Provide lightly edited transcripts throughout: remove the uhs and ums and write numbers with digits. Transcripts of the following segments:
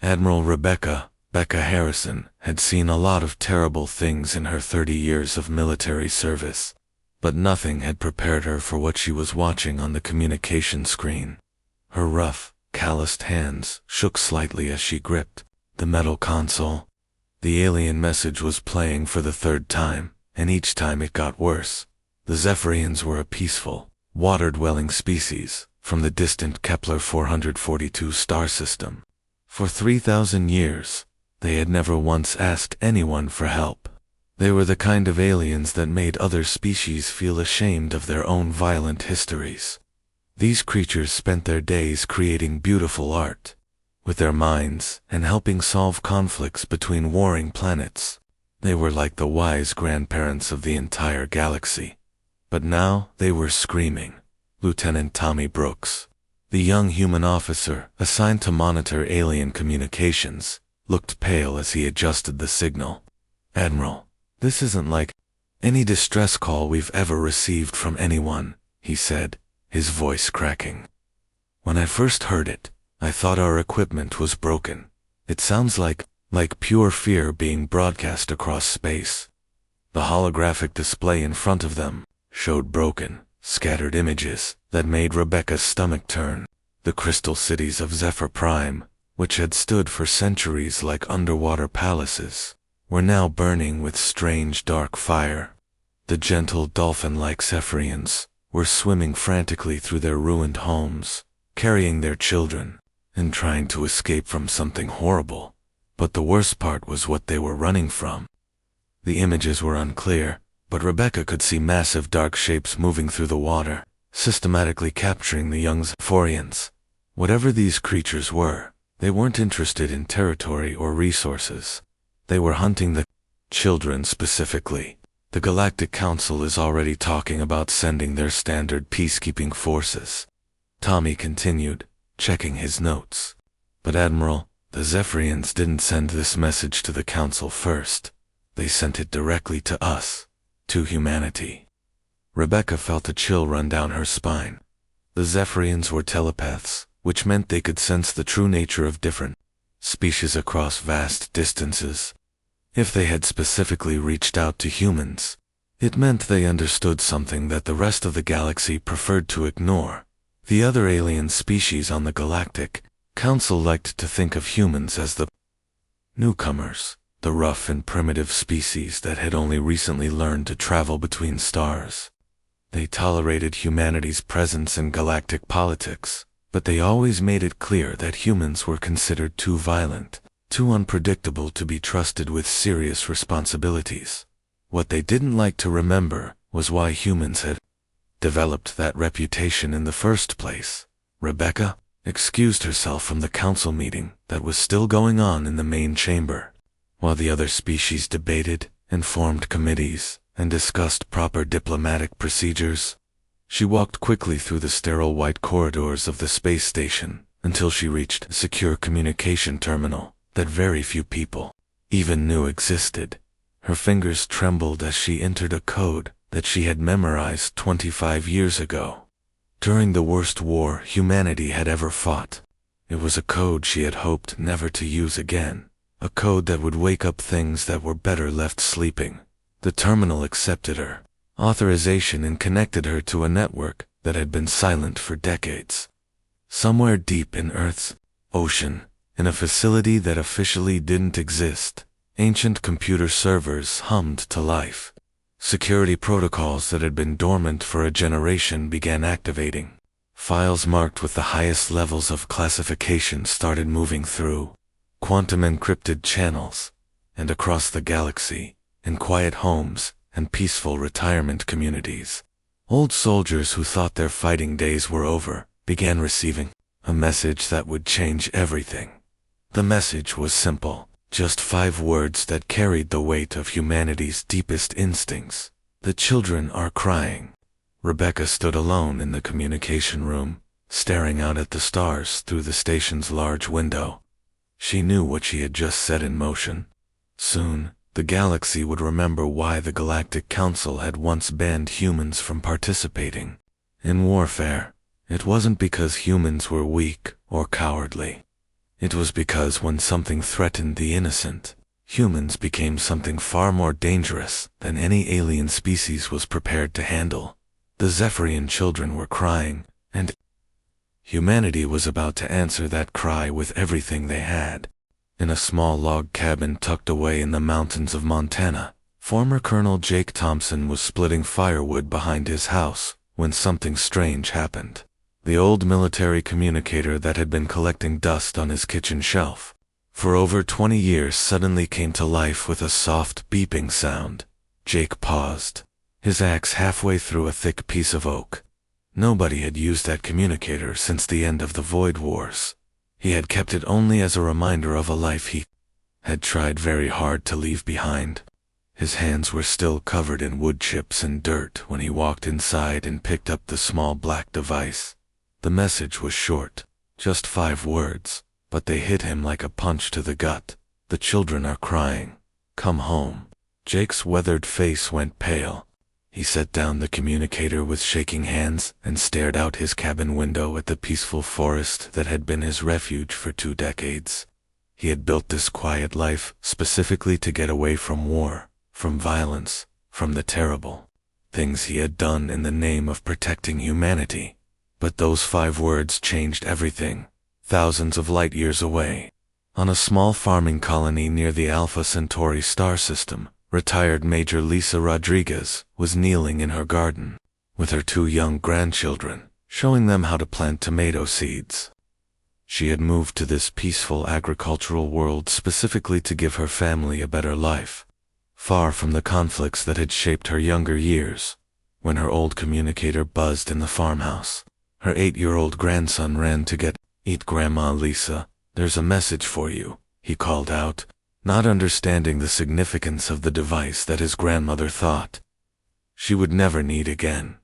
Admiral Rebecca Harrison had seen a lot of terrible things in her 30 years of military service, but nothing had prepared her for what she was watching on the communication screen. Her rough, calloused hands shook slightly as she gripped the metal console. The alien message was playing for the third time, and each time it got worse. The Zephyrians were a peaceful, water-dwelling species from the distant Kepler 442 star system. For 3,000 years, they had never once asked anyone for help. They were the kind of aliens that made other species feel ashamed of their own violent histories. These creatures spent their days creating beautiful art with their minds and helping solve conflicts between warring planets. They were like the wise grandparents of the entire galaxy. But now they were screaming. Lieutenant Tommy Brooks, the young human officer assigned to monitor alien communications, looked pale as he adjusted the signal. "Admiral, this isn't like any distress call we've ever received from anyone," he said, his voice cracking. "When I first heard it, I thought our equipment was broken. It sounds like pure fear being broadcast across space." The holographic display in front of them showed broken, scattered images that made Rebecca's stomach turn. The crystal cities of Zephyr Prime, which had stood for centuries like underwater palaces, were now burning with strange dark fire. The gentle dolphin-like Zephyrians were swimming frantically through their ruined homes, carrying their children, and trying to escape from something horrible. But the worst part was what they were running from. The images were unclear, but Rebecca could see massive dark shapes moving through the water, systematically capturing the young Zephyrians. Whatever these creatures were, they weren't interested in territory or resources. They were hunting the children specifically. The Galactic Council is already talking about sending their standard peacekeeping forces. Tommy continued, checking his notes. "But Admiral, the Zephyrians didn't send this message to the Council first. They sent it directly to us, to humanity." Rebecca felt a chill run down her spine. The Zephyrians were telepaths, which meant they could sense the true nature of different species across vast distances. If they had specifically reached out to humans, it meant they understood something that the rest of the galaxy preferred to ignore. The other alien species on the Galactic Council liked to think of humans as the newcomers, the rough and primitive species that had only recently learned to travel between stars. They tolerated humanity's presence in galactic politics, but they always made it clear that humans were considered too violent, too unpredictable to be trusted with serious responsibilities. What they didn't like to remember was why humans had developed that reputation in the first place. Rebecca excused herself from the council meeting that was still going on in the main chamber. While the other species debated and formed committees and discussed proper diplomatic procedures, she walked quickly through the sterile white corridors of the space station until she reached a secure communication terminal that very few people even knew existed. Her fingers trembled as she entered a code that she had memorized 25 years ago. During the worst war humanity had ever fought, it was a code she had hoped never to use again. A code that would wake up things that were better left sleeping. The terminal accepted her authorization and connected her to a network that had been silent for decades. Somewhere deep in Earth's ocean, in a facility that officially didn't exist, ancient computer servers hummed to life. Security protocols that had been dormant for a generation began activating. Files marked with the highest levels of classification started moving through quantum encrypted channels, and across the galaxy, in quiet homes and peaceful retirement communities. Old soldiers who thought their fighting days were over began receiving a message that would change everything. The message was simple, just 5 words that carried the weight of humanity's deepest instincts. "The children are crying." Rebecca stood alone in the communication room, staring out at the stars through the station's large window. She knew what she had just set in motion. Soon, the galaxy would remember why the Galactic Council had once banned humans from participating in warfare. It wasn't because humans were weak or cowardly. It was because when something threatened the innocent, humans became something far more dangerous than any alien species was prepared to handle. The Zephyrian children were crying, and humanity was about to answer that cry with everything they had. In a small log cabin tucked away in the mountains of Montana, former Colonel Jake Thompson was splitting firewood behind his house when something strange happened. The old military communicator that had been collecting dust on his kitchen shelf for over 20 years suddenly came to life with a soft beeping sound. Jake paused, his axe halfway through a thick piece of oak. Nobody had used that communicator since the end of the Void Wars. He had kept it only as a reminder of a life he had tried very hard to leave behind. His hands were still covered in wood chips and dirt when he walked inside and picked up the small black device. The message was short, just 5 words, but they hit him like a punch to the gut. The children are crying. Come home. Jake's weathered face went pale. He set down the communicator with shaking hands and stared out his cabin window at the peaceful forest that had been his refuge for 2 decades. He had built this quiet life specifically to get away from war, from violence, from the terrible things he had done in the name of protecting humanity. But those 5 words changed everything. Thousands of light years away, on a small farming colony near the Alpha Centauri star system, retired Major Lisa Rodriguez was kneeling in her garden with her 2 young grandchildren, showing them how to plant tomato seeds. She had moved to this peaceful agricultural world specifically to give her family a better life, far from the conflicts that had shaped her younger years. When her old communicator buzzed in the farmhouse, her 8-year-old grandson ran to "Eat Grandma Lisa, there's a message for you," he called out, not understanding the significance of the device that his grandmother thought she would never need again.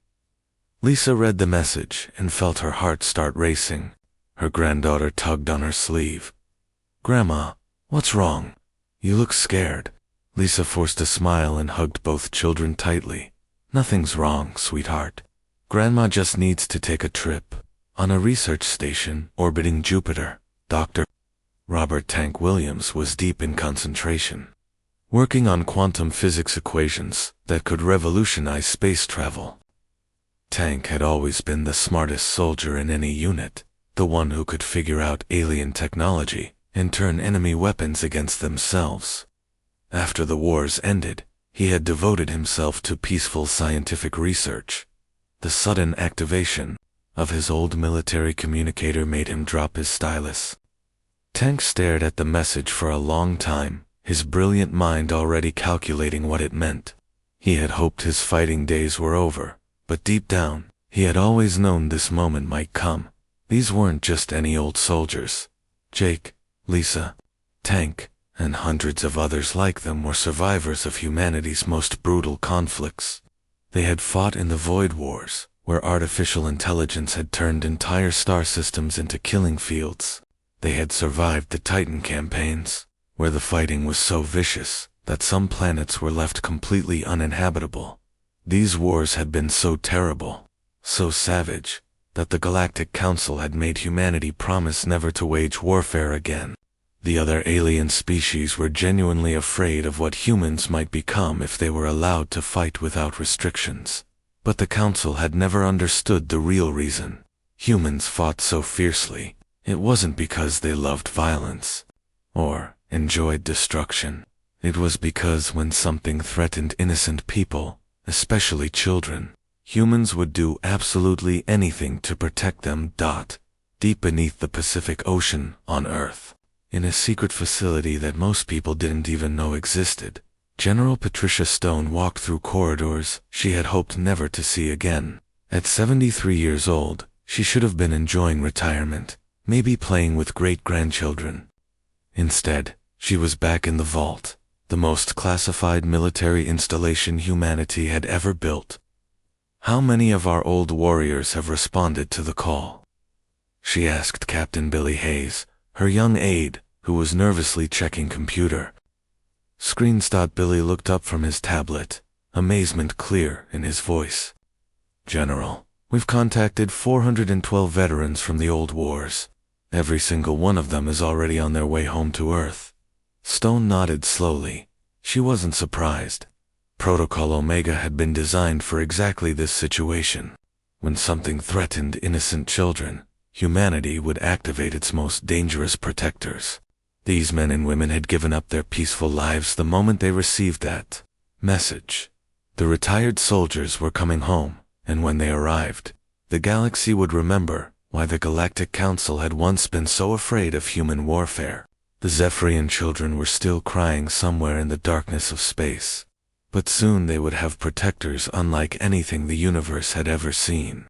Lisa read the message and felt her heart start racing. Her granddaughter tugged on her sleeve. "Grandma, what's wrong? You look scared." Lisa forced a smile and hugged both children tightly. "Nothing's wrong, sweetheart. Grandma just needs to take a trip on a research station orbiting Jupiter." Dr. Robert Tank Williams was deep in concentration, working on quantum physics equations that could revolutionize space travel. Tank had always been the smartest soldier in any unit, the one who could figure out alien technology and turn enemy weapons against themselves. After the wars ended, he had devoted himself to peaceful scientific research. The sudden activation of his old military communicator made him drop his stylus. Tank stared at the message for a long time, his brilliant mind already calculating what it meant. He had hoped his fighting days were over, but deep down, he had always known this moment might come. These weren't just any old soldiers. Jake, Lisa, Tank, and hundreds of others like them were survivors of humanity's most brutal conflicts. They had fought in the Void Wars, where artificial intelligence had turned entire star systems into killing fields. They had survived the Titan campaigns, where the fighting was so vicious that some planets were left completely uninhabitable. These wars had been so terrible, so savage, that the Galactic Council had made humanity promise never to wage warfare again. The other alien species were genuinely afraid of what humans might become if they were allowed to fight without restrictions. But the Council had never understood the real reason humans fought so fiercely. It wasn't because they loved violence or enjoyed destruction. It was because when something threatened innocent people, especially children, humans would do absolutely anything to protect them. Deep beneath the Pacific Ocean on Earth, in a secret facility that most people didn't even know existed, General Patricia Stone walked through corridors she had hoped never to see again. At 73 years old, she should have been enjoying retirement, maybe playing with great-grandchildren. Instead, she was back in the vault, the most classified military installation humanity had ever built. "How many of our old warriors have responded to the call?" she asked Captain Billy Hayes, her young aide, who was nervously checking computer screens. Billy looked up from his tablet, amazement clear in his voice. "General, we've contacted 412 veterans from the old wars. Every single one of them is already on their way home to Earth. Stone nodded slowly. She wasn't surprised. Protocol Omega had been designed for exactly this situation. When something threatened innocent children, humanity would activate its most dangerous protectors. These men and women had given up their peaceful lives the moment they received that message. The retired soldiers were coming home, and when they arrived, the galaxy would remember why the Galactic Council had once been so afraid of human warfare. The Zephyrian children were still crying somewhere in the darkness of space. But soon they would have protectors unlike anything the universe had ever seen.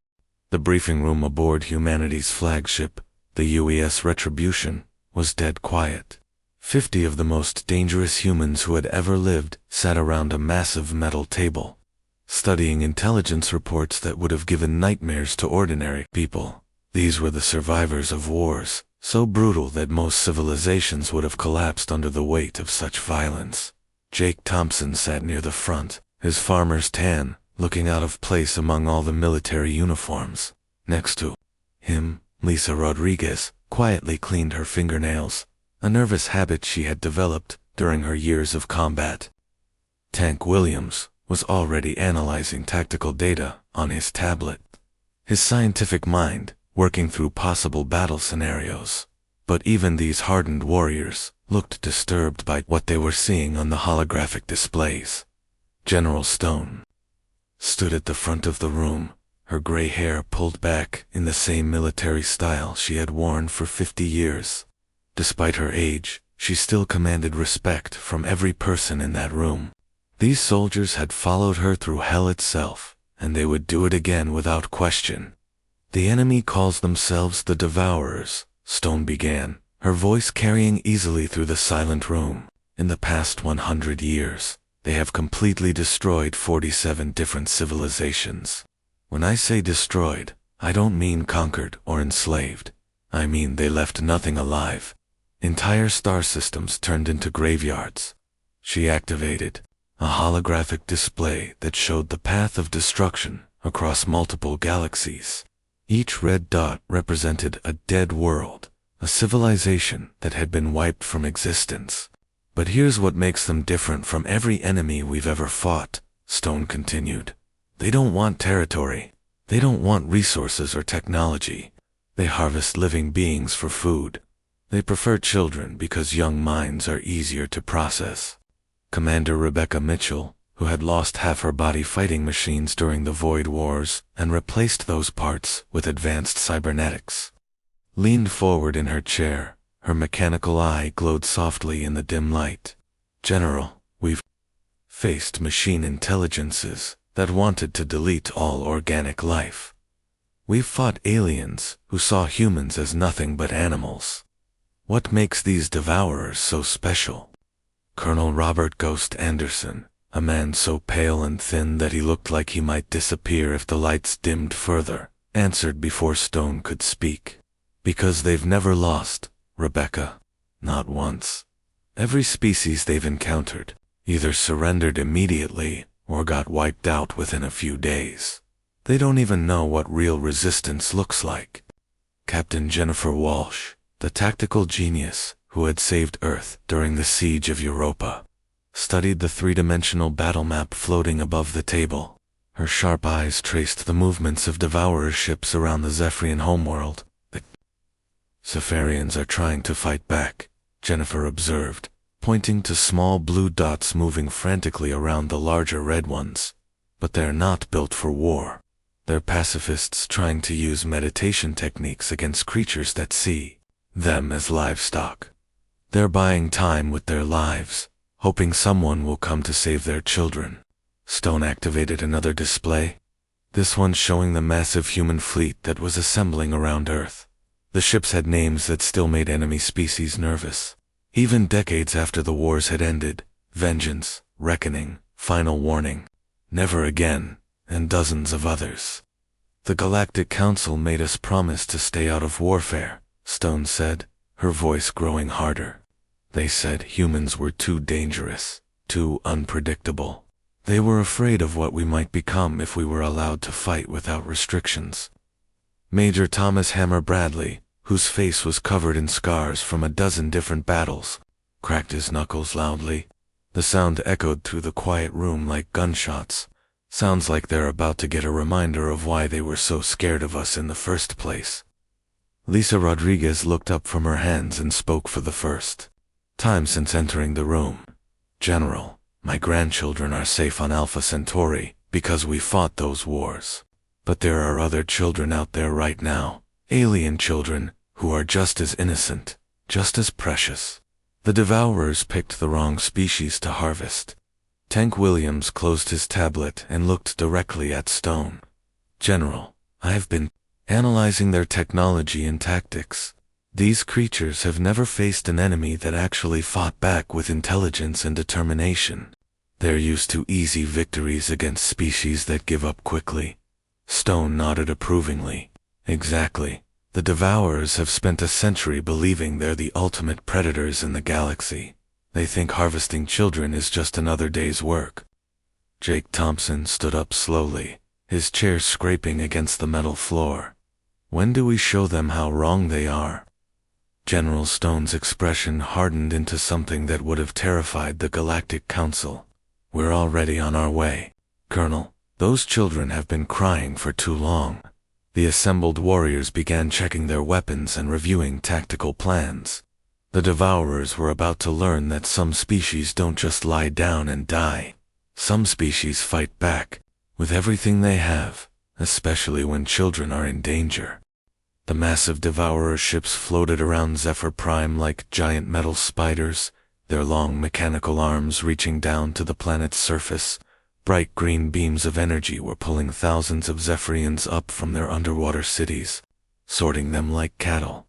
The briefing room aboard humanity's flagship, the UES Retribution, was dead quiet. 50 of the most dangerous humans who had ever lived sat around a massive metal table, studying intelligence reports that would have given nightmares to ordinary people. These were the survivors of wars, so brutal that most civilizations would have collapsed under the weight of such violence. Jake Thompson sat near the front, his farmer's tan, looking out of place among all the military uniforms. Next to him, Lisa Rodriguez quietly cleaned her fingernails, a nervous habit she had developed during her years of combat. Tank Williams was already analyzing tactical data on his tablet, his scientific mind working through possible battle scenarios. But even these hardened warriors looked disturbed by what they were seeing on the holographic displays. General Stone stood at the front of the room, her gray hair pulled back in the same military style she had worn for 50 years. Despite her age, she still commanded respect from every person in that room. These soldiers had followed her through hell itself, and they would do it again without question. The enemy calls themselves the Devourers, Stone began, her voice carrying easily through the silent room. In the past 100 years, they have completely destroyed 47 different civilizations. When I say destroyed, I don't mean conquered or enslaved. I mean they left nothing alive. Entire star systems turned into graveyards. She activated a holographic display that showed the path of destruction across multiple galaxies. Each red dot represented a dead world, a civilization that had been wiped from existence. But here's what makes them different from every enemy we've ever fought, Stone continued. They don't want territory. They don't want resources or technology. They harvest living beings for food. They prefer children because young minds are easier to process. Commander Rebecca Mitchell, who had lost half her body fighting machines during the Void Wars and replaced those parts with advanced cybernetics, leaned forward in her chair. Her mechanical eye glowed softly in the dim light. General, we've faced machine intelligences that wanted to delete all organic life. We've fought aliens who saw humans as nothing but animals. What makes these Devourers so special? Colonel Robert Ghost Anderson, a man so pale and thin that he looked like he might disappear if the lights dimmed further, answered before Stone could speak. Because they've never lost, Rebecca. Not once. Every species they've encountered either surrendered immediately or got wiped out within a few days. They don't even know what real resistance looks like. Captain Jennifer Walsh, the tactical genius who had saved Earth during the siege of Europa, studied the three-dimensional battle map floating above the table. Her sharp eyes traced the movements of Devourer ships around the Zephyrian homeworld. The Zephyrians are trying to fight back, Jennifer observed, pointing to small blue dots moving frantically around the larger red ones. But they're not built for war. They're pacifists trying to use meditation techniques against creatures that see them as livestock. They're buying time with their lives, hoping someone will come to save their children. Stone activated another display, this one showing the massive human fleet that was assembling around Earth. The ships had names that still made enemy species nervous. Even decades after the wars had ended: Vengeance, Reckoning, Final Warning, Never Again, and dozens of others. The Galactic Council made us promise to stay out of warfare, Stone said, her voice growing harder. They said humans were too dangerous, too unpredictable. They were afraid of what we might become if we were allowed to fight without restrictions. Major Thomas Hammer Bradley, whose face was covered in scars from a dozen different battles, cracked his knuckles loudly. The sound echoed through the quiet room like gunshots. Sounds like they're about to get a reminder of why they were so scared of us in the first place. Lisa Rodriguez looked up from her hands and spoke for the first time since entering the room. General, my grandchildren are safe on Alpha Centauri because we fought those wars. But there are other children out there right now, alien children, who are just as innocent, just as precious. The Devourers picked the wrong species to harvest. Tank Williams closed his tablet and looked directly at Stone. General, I've been analyzing their technology and tactics. These creatures have never faced an enemy that actually fought back with intelligence and determination. They're used to easy victories against species that give up quickly. Stone nodded approvingly. Exactly. The Devourers have spent a century believing they're the ultimate predators in the galaxy. They think harvesting children is just another day's work. Jake Thompson stood up slowly, his chair scraping against the metal floor. When do we show them how wrong they are? General Stone's expression hardened into something that would have terrified the Galactic Council. We're already on our way. Colonel, those children have been crying for too long. The assembled warriors began checking their weapons and reviewing tactical plans. The Devourers were about to learn that some species don't just lie down and die. Some species fight back, with everything they have, especially when children are in danger. The massive Devourer ships floated around Zephyr Prime like giant metal spiders, their long mechanical arms reaching down to the planet's surface. Bright green beams of energy were pulling thousands of Zephyrians up from their underwater cities, sorting them like cattle.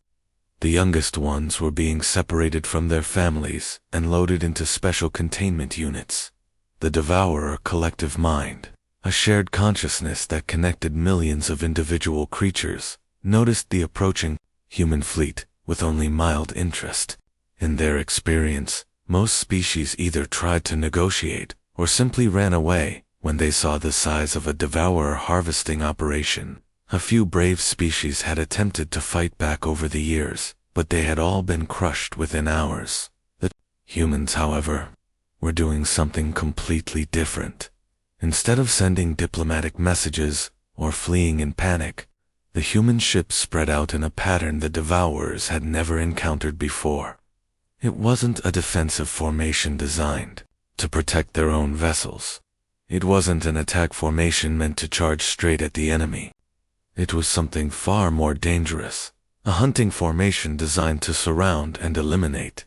The youngest ones were being separated from their families and loaded into special containment units. The Devourer collective mind, a shared consciousness that connected millions of individual creatures, noticed the approaching human fleet with only mild interest. In their experience, most species either tried to negotiate or simply ran away when they saw the size of a Devourer harvesting operation. A few brave species had attempted to fight back over the years, but they had all been crushed within hours. The humans, however, were doing something completely different. Instead of sending diplomatic messages or fleeing in panic, the human ships spread out in a pattern the Devourers had never encountered before. It wasn't a defensive formation designed to protect their own vessels. It wasn't an attack formation meant to charge straight at the enemy. It was something far more dangerous, a hunting formation designed to surround and eliminate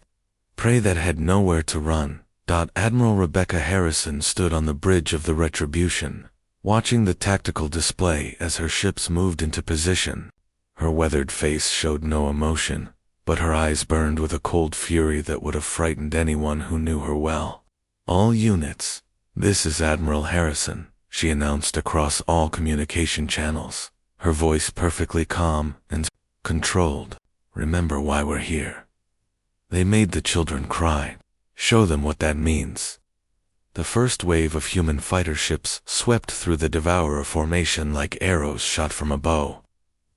prey that had nowhere to run. Admiral Rebecca Harrison stood on the bridge of the Retribution, watching the tactical display as her ships moved into position. Her weathered face showed no emotion, but her eyes burned with a cold fury that would have frightened anyone who knew her well. All units, this is Admiral Harrison, she announced across all communication channels, her voice perfectly calm and controlled. Remember why we're here. They made the children cry. Show them what that means. The first wave of human fighter ships swept through the Devourer formation like arrows shot from a bow.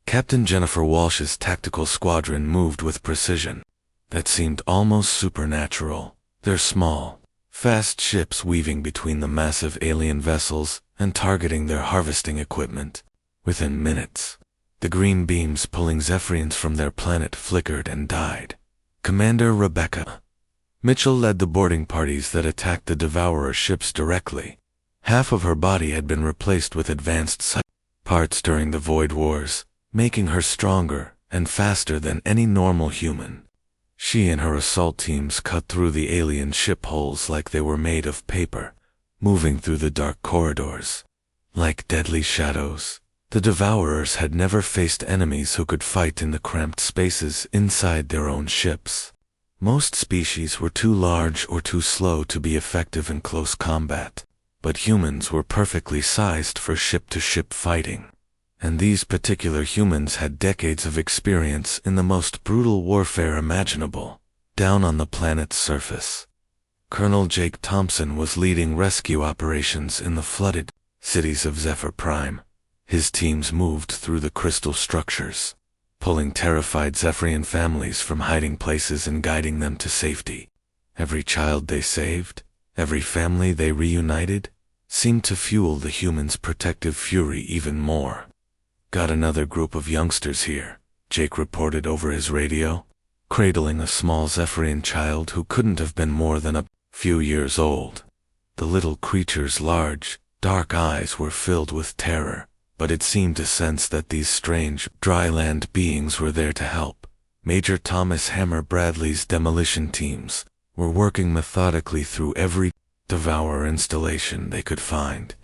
Captain Jennifer Walsh's tactical squadron moved with precision that seemed almost supernatural. Their small, fast ships weaving between the massive alien vessels and targeting their harvesting equipment. Within minutes, the green beams pulling Zephyrians from their planet flickered and died. Commander Rebecca Mitchell led the boarding parties that attacked the Devourer ships directly. Half of her body had been replaced with advanced parts during the Void Wars, making her stronger and faster than any normal human. She and her assault teams cut through the alien ship hulls like they were made of paper, moving through the dark corridors. Like deadly shadows, the Devourers had never faced enemies who could fight in the cramped spaces inside their own ships. Most species were too large or too slow to be effective in close combat, but humans were perfectly sized for ship-to-ship fighting. And these particular humans had decades of experience in the most brutal warfare imaginable, down on the planet's surface. Colonel Jake Thompson was leading rescue operations in the flooded cities of Zephyr Prime. His teams moved through the crystal structures, pulling terrified Zephyrian families from hiding places and guiding them to safety. Every child they saved, every family they reunited, seemed to fuel the humans' protective fury even more. "Got another group of youngsters here," Jake reported over his radio, cradling a small Zephyrian child who couldn't have been more than a few years old. The little creature's large, dark eyes were filled with terror, but it seemed to sense that these strange, dry land beings were there to help. Major Thomas Hammer Bradley's demolition teams were working methodically through every Devourer installation they could find.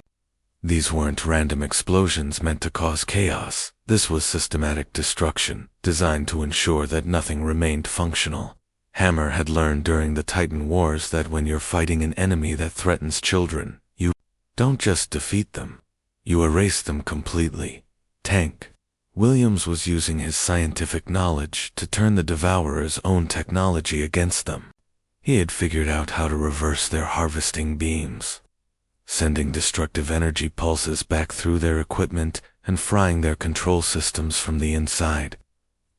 These weren't random explosions meant to cause chaos. This was systematic destruction, designed to ensure that nothing remained functional. Hammer had learned during the Titan Wars that when you're fighting an enemy that threatens children, you don't just defeat them, you erase them completely. Tank Williams was using his scientific knowledge to turn the Devourer's own technology against them. He had figured out how to reverse their harvesting beams, sending destructive energy pulses back through their equipment and frying their control systems from the inside.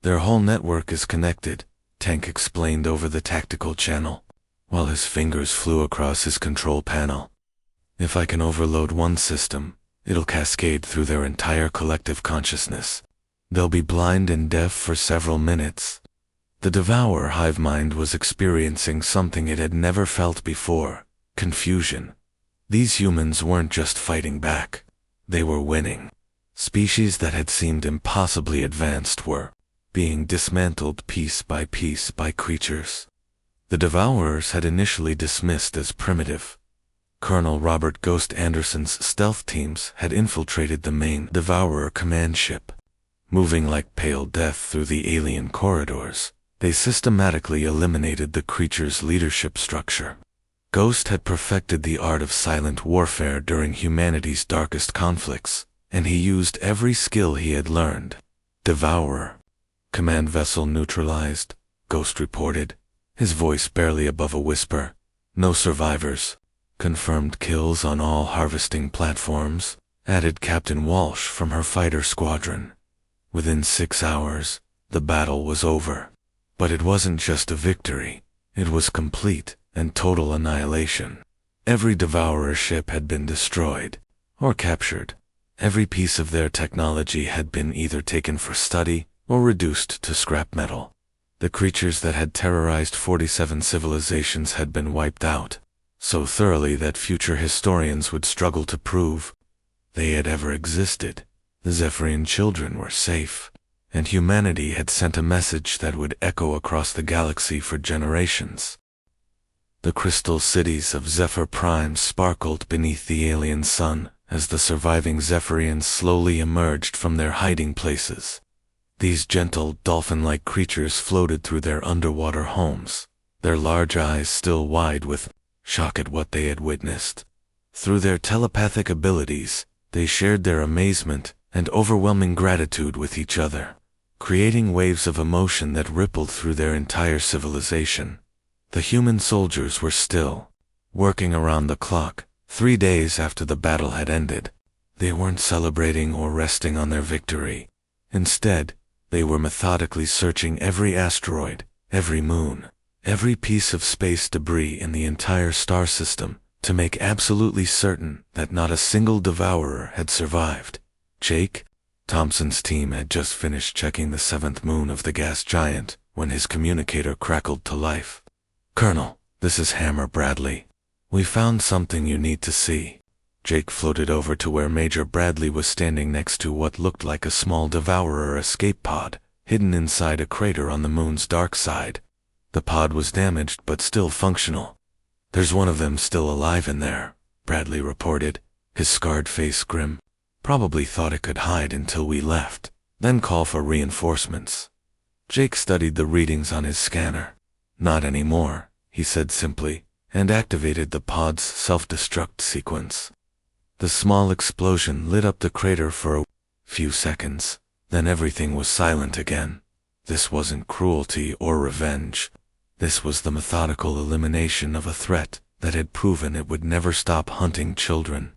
"Their whole network is connected," Tank explained over the tactical channel, while his fingers flew across his control panel. "If I can overload one system, it'll cascade through their entire collective consciousness. They'll be blind and deaf for several minutes." The Devourer hive mind was experiencing something it had never felt before: confusion. These humans weren't just fighting back, they were winning. Species that had seemed impossibly advanced were being dismantled piece by creatures the Devourers had initially dismissed as primitive. Colonel Robert Ghost Anderson's stealth teams had infiltrated the main Devourer command ship. Moving like pale death through the alien corridors, they systematically eliminated the creature's leadership structure. Ghost had perfected the art of silent warfare during humanity's darkest conflicts, and he used every skill he had learned. "Devourer. Command vessel neutralized," Ghost reported, his voice barely above a whisper. "No survivors. Confirmed kills on all harvesting platforms," added Captain Walsh from her fighter squadron. Within 6 hours, the battle was over. But it wasn't just a victory, it was complete and total annihilation. Every Devourer ship had been destroyed or captured. Every piece of their technology had been either taken for study or reduced to scrap metal. The creatures that had terrorized 47 civilizations had been wiped out, so thoroughly that future historians would struggle to prove they had ever existed. The Zephyrian children were safe, and humanity had sent a message that would echo across the galaxy for generations. The crystal cities of Zephyr Prime sparkled beneath the alien sun as the surviving Zephyrians slowly emerged from their hiding places. These gentle, dolphin-like creatures floated through their underwater homes, their large eyes still wide with shock at what they had witnessed. Through their telepathic abilities, they shared their amazement and overwhelming gratitude with each other, creating waves of emotion that rippled through their entire civilization. The human soldiers were still working around the clock, 3 days after the battle had ended. They weren't celebrating or resting on their victory. Instead, they were methodically searching every asteroid, every moon, every piece of space debris in the entire star system to make absolutely certain that not a single Devourer had survived. Jake Thompson's team had just finished checking the 7th moon of the gas giant when his communicator crackled to life. "Colonel, this is Hammer Bradley. We found something you need to see." Jake floated over to where Major Bradley was standing next to what looked like a small Devourer escape pod, hidden inside a crater on the moon's dark side. The pod was damaged but still functional. "There's one of them still alive in there," Bradley reported, his scarred face grim. "Probably thought it could hide until we left, then call for reinforcements." Jake studied the readings on his scanner. "Not anymore," he said simply, and activated the pod's self-destruct sequence. The small explosion lit up the crater for a few seconds, then everything was silent again. This wasn't cruelty or revenge. This was the methodical elimination of a threat that had proven it would never stop hunting children.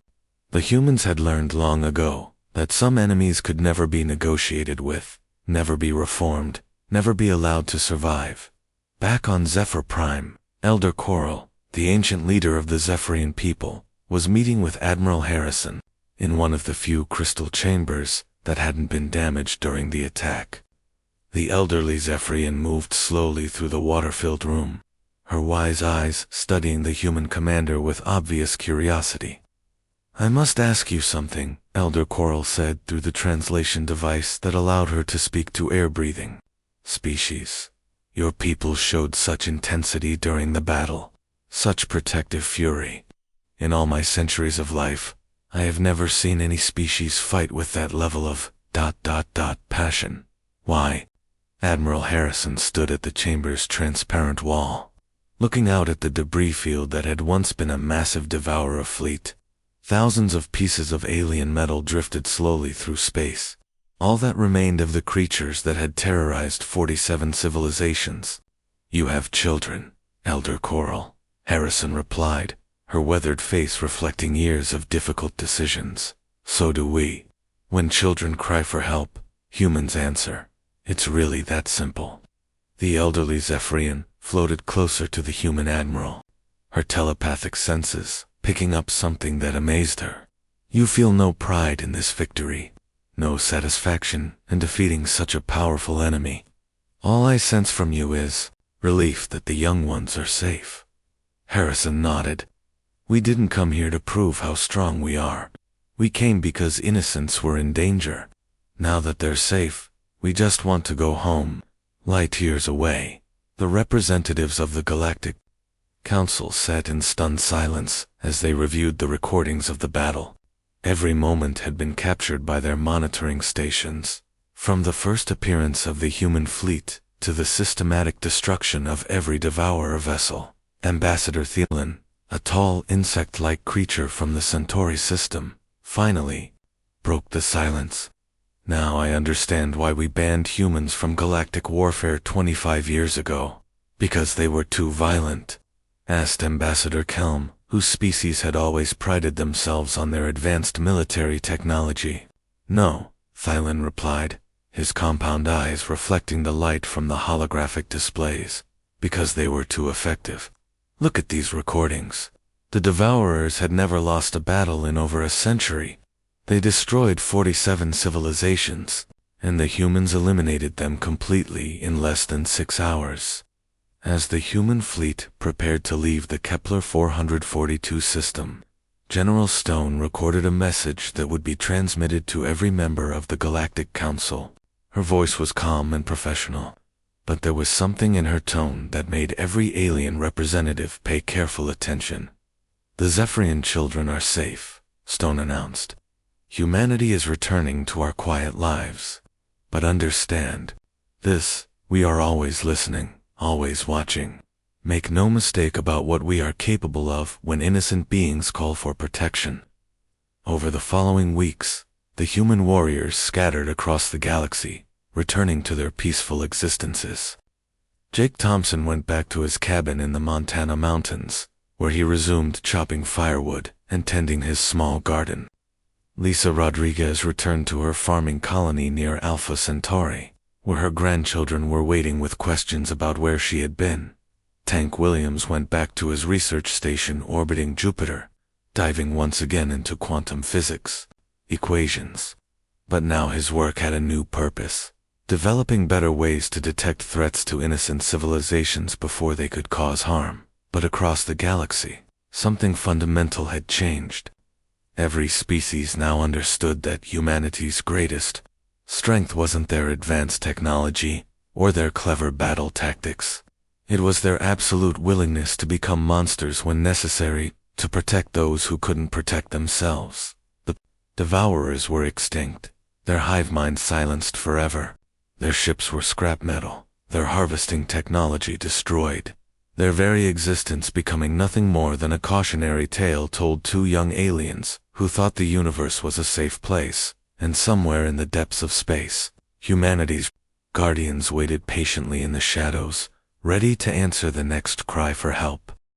The humans had learned long ago that some enemies could never be negotiated with, never be reformed, never be allowed to survive. Back on Zephyr Prime, Elder Coral, the ancient leader of the Zephyrian people, was meeting with Admiral Harrison in one of the few crystal chambers that hadn't been damaged during the attack. The elderly Zephyrian moved slowly through the water-filled room, her wise eyes studying the human commander with obvious curiosity. "I must ask you something," Elder Coral said through the translation device that allowed her to speak to air-breathing species. "Your people showed such intensity during the battle, such protective fury. In all my centuries of life, I have never seen any species fight with that level of ... passion. Why?" Admiral Harrison stood at the chamber's transparent wall, looking out at the debris field that had once been a massive devourer fleet. Thousands of pieces of alien metal drifted slowly through space, all that remained of the creatures that had terrorized 47 civilizations. "You have children, Elder Coral," Harrison replied, her weathered face reflecting years of difficult decisions. "So do we. When children cry for help, humans answer. It's really that simple." The elderly Zephyrian floated closer to the human admiral, her telepathic senses picking up something that amazed her. "You feel no pride in this victory, no satisfaction in defeating such a powerful enemy. All I sense from you is relief that the young ones are safe." Harrison nodded. "We didn't come here to prove how strong we are. We came because innocents were in danger. Now that they're safe, we just want to go home." Light years away, the representatives of the Galactic Council sat in stunned silence as they reviewed the recordings of the battle. Every moment had been captured by their monitoring stations, from the first appearance of the human fleet to the systematic destruction of every devourer vessel. Ambassador Thielen, a tall insect-like creature from the Centauri system, finally broke the silence. "Now I understand why we banned humans from galactic warfare 25 years ago. Because they were too violent?" asked Ambassador Kelm, whose species had always prided themselves on their advanced military technology. "No," Thielen replied, his compound eyes reflecting the light from the holographic displays. "Because they were too effective. Look at these recordings. The Devourers had never lost a battle in over a century. They destroyed 47 civilizations, and the humans eliminated them completely in less than 6 hours." As the human fleet prepared to leave the Kepler 442 system, General Stone recorded a message that would be transmitted to every member of the Galactic Council. Her voice was calm and professional, but there was something in her tone that made every alien representative pay careful attention. "The Zephyrian children are safe," Stone announced. "Humanity is returning to our quiet lives. But understand this, we are always listening, always watching. Make no mistake about what we are capable of when innocent beings call for protection." Over the following weeks, the human warriors scattered across the galaxy, returning to their peaceful existences. Jake Thompson went back to his cabin in the Montana mountains, where he resumed chopping firewood and tending his small garden. Lisa Rodriguez returned to her farming colony near Alpha Centauri, where her grandchildren were waiting with questions about where she had been. Tank Williams went back to his research station orbiting Jupiter, diving once again into quantum physics equations. But now his work had a new purpose, developing better ways to detect threats to innocent civilizations before they could cause harm. But across the galaxy, something fundamental had changed. Every species now understood that humanity's greatest strength wasn't their advanced technology or their clever battle tactics. It was their absolute willingness to become monsters when necessary, to protect those who couldn't protect themselves. The Devourers were extinct, their hive minds silenced forever. Their ships were scrap metal, their harvesting technology destroyed, their very existence becoming nothing more than a cautionary tale told to young aliens who thought the universe was a safe place, and somewhere in the depths of space, humanity's guardians waited patiently in the shadows, ready to answer the next cry for help.